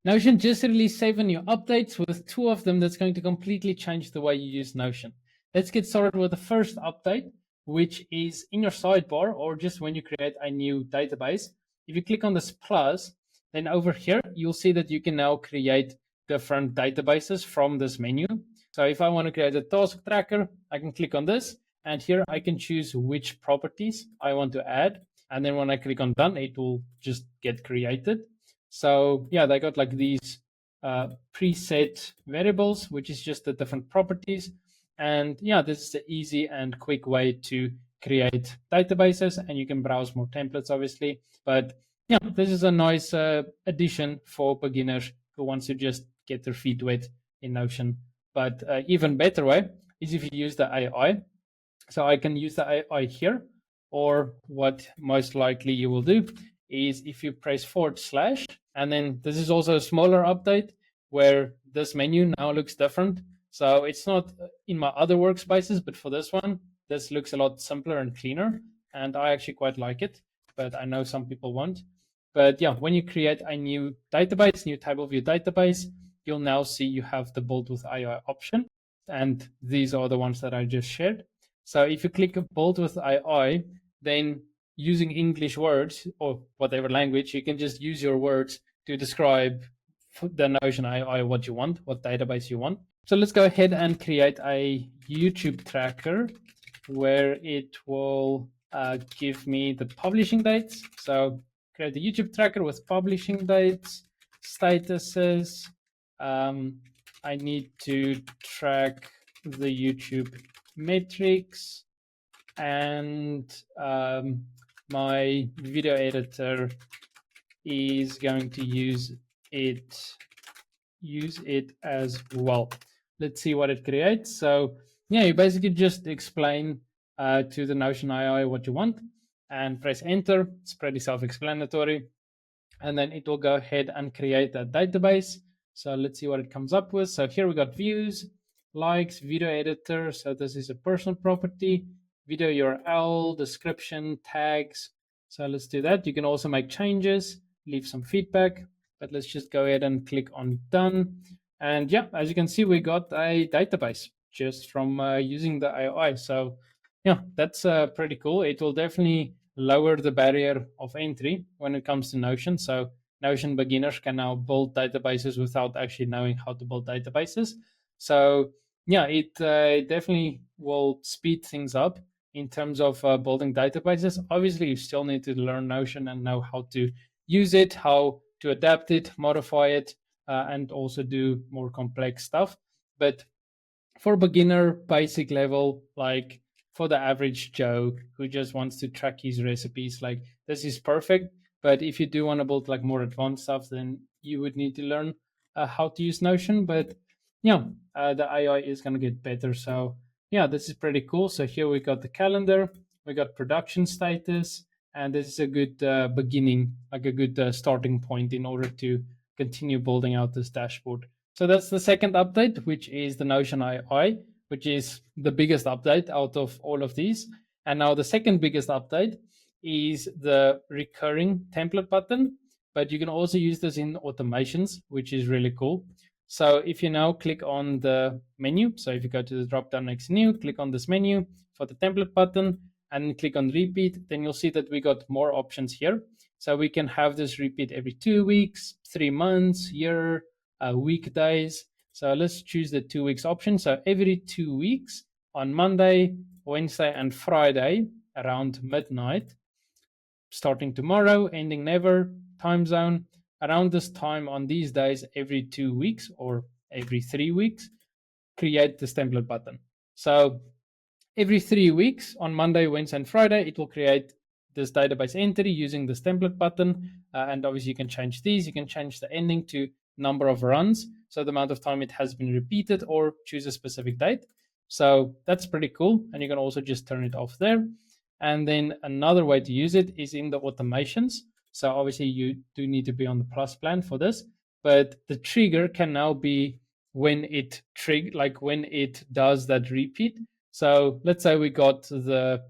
Notion just released 7 new updates with 2 of them that's going to completely change the way you use Notion. Let's get started with the first update, which is in your sidebar or just when you create a new database. If you click on this plus, then over here, you'll see that you can now create different databases from this menu. So if I want to create a task tracker, I can click on this, and here I can choose which properties I want to add. And then when I click on done, it will just get created. So yeah, they got like these preset variables, which is just the different properties. And yeah, this is the easy and quick way to create databases, and you can browse more templates, obviously. But yeah, this is a nice addition for beginners who wants to just get their feet wet in Notion. But even better way is if you use the AI. So I can use the AI here, or what most likely you will do is if you press /, and then this is also a smaller update where this menu now looks different. So it's not in my other workspaces, but for this one, this looks a lot simpler and cleaner, and I actually quite like it, but I know some people won't. But yeah, when you create a new database, new table view database, you'll now see you have the build with AI option, and these are the ones that I just shared. So if you click build with AI, then using English words or whatever language, you can just use your words to describe the Notion AI what you want, what database you want. So let's go ahead and create a YouTube tracker where it will give me the publishing dates. So create a YouTube tracker with publishing dates, statuses. I need to track the YouTube metrics, and my video editor is going to use it as well. Let's see what it creates. So yeah, you basically just explain to the Notion AI what you want and press enter. It's pretty self-explanatory. And then it will go ahead and create a database. So let's see what it comes up with. So here we got views, likes, video editor. So this is a personal property, video URL, description, tags. So let's do that. You can also make changes, leave some feedback, but let's just go ahead and click on done. And yeah, as you can see, we got a database just from using the AI. So yeah, that's pretty cool. It will definitely lower the barrier of entry when it comes to Notion. So Notion beginners can now build databases without actually knowing how to build databases. So yeah, it definitely will speed things up in terms of building databases. Obviously, you still need to learn Notion and know how to use it, how to adapt it, modify it, and also do more complex stuff. But for beginner, basic level, like for the average Joe who just wants to track his recipes, like this is perfect. But if you do want to build like more advanced stuff, then you would need to learn how to use Notion. But yeah, the AI is going to get better. So yeah, this is pretty cool. So here we got the calendar, we got production status, and this is a good beginning, like a good starting point in order to continue building out this dashboard. So that's the second update, which is the Notion AI, which is the biggest update out of all of these. And now the second biggest update is the recurring template button, but you can also use this in automations, which is really cool. So if you now click on the menu, so if you go to the drop down next new, click on this menu for the template button and click on repeat, then you'll see that we got more options here. So we can have this repeat every 2 weeks, 3 months, year, weekdays. So let's choose the 2 weeks option. So every 2 weeks on Monday, Wednesday, and Friday around midnight, starting tomorrow, ending never, time zone, around this time on these days, every 2 weeks or every 3 weeks, create this template button. So every 3 weeks on Monday, Wednesday, and Friday, it will create this database entry using this template button. And obviously you can change these. You can change the ending to number of runs, so the amount of time it has been repeated, or choose a specific date. So that's pretty cool. And you can also just turn it off there. And then another way to use it is in the automations. So obviously you do need to be on the plus plan for this, but the trigger can now be when it when it does that repeat. So let's say we got the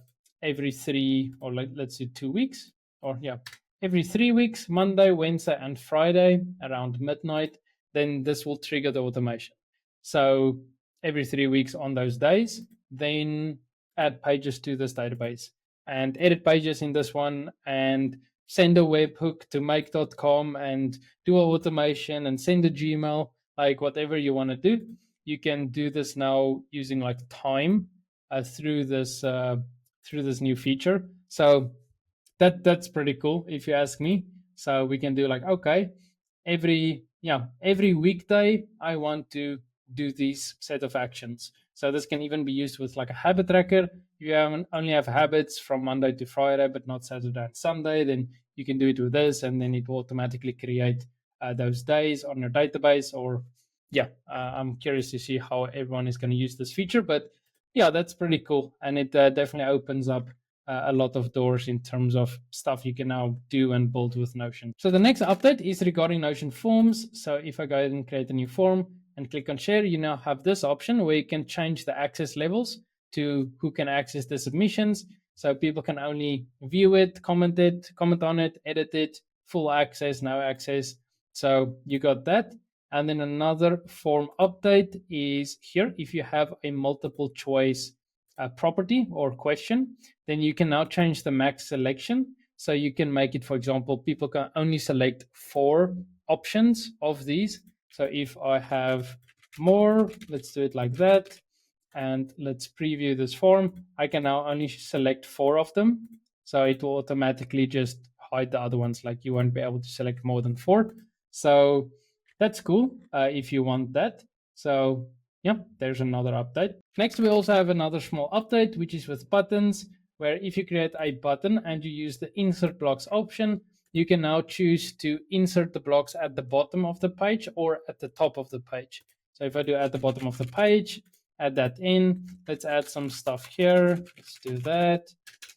every 3, or let's say 2 weeks, or yeah, every 3 weeks, Monday, Wednesday, and Friday around midnight, then this will trigger the automation. So every 3 weeks on those days, then add pages to this database and edit pages in this one and send a webhook to make.com and do an automation and send a Gmail, like whatever you want to do. You can do this now using like time through this new feature. So that's pretty cool if you ask me. So we can do like, okay, every weekday I want to do these set of actions. So this can even be used with like a habit tracker. If you only have habits from Monday to Friday, but not Saturday and Sunday, then you can do it with this, and then it will automatically create those days on your database. Or I'm curious to see how everyone is going to use this feature, but yeah, that's pretty cool, and it definitely opens up a lot of doors in terms of stuff you can now do and build with Notion. So the next update is regarding Notion forms. So if I go ahead and create a new form and click on share, you now have this option where you can change the access levels to who can access the submissions. So people can only view it, comment on it, edit it, full access, no access. So you got that. And then another form update is here. If you have a multiple choice property or question, then you can now change the max selection. So you can make it, for example, people can only select 4 options of these. So if I have more, let's do it like that. And let's preview this form. I can now only select 4 of them. So it will automatically just hide the other ones. Like you won't be able to select more than 4. So that's cool if you want that. So yeah, there's another update. Next, we also have another small update, which is with buttons, where if you create a button and you use the insert blocks option, you can now choose to insert the blocks at the bottom of the page or at the top of the page. So if I do at the bottom of the page, add that in. Let's add some stuff here. Let's do that.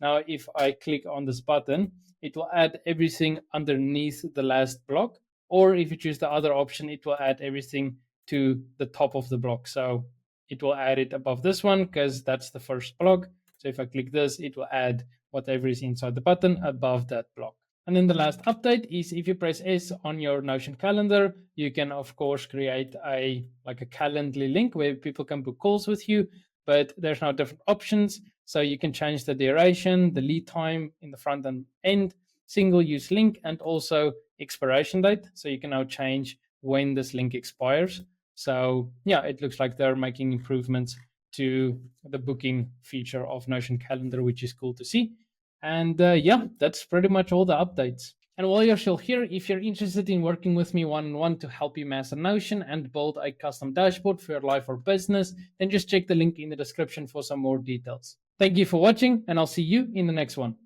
Now, if I click on this button, it will add everything underneath the last block. Or if you choose the other option, it will add everything to the top of the block. So it will add it above this one because that's the first block. So if I click this, it will add whatever is inside the button above that block. And then the last update is if you press S on your Notion calendar, you can of course create a Calendly link where people can book calls with you, but there's now different options. So you can change the duration, the lead time in the front and end, single use link, and also expiration date. So you can now change when this link expires. So yeah, it looks like they're making improvements to the booking feature of Notion Calendar, which is cool to see. And yeah, that's pretty much all the updates. And while you're still here, if you're interested in working with me one-on-one to help you master Notion and build a custom dashboard for your life or business, then just check the link in the description for some more details. Thank you for watching, and I'll see you in the next one.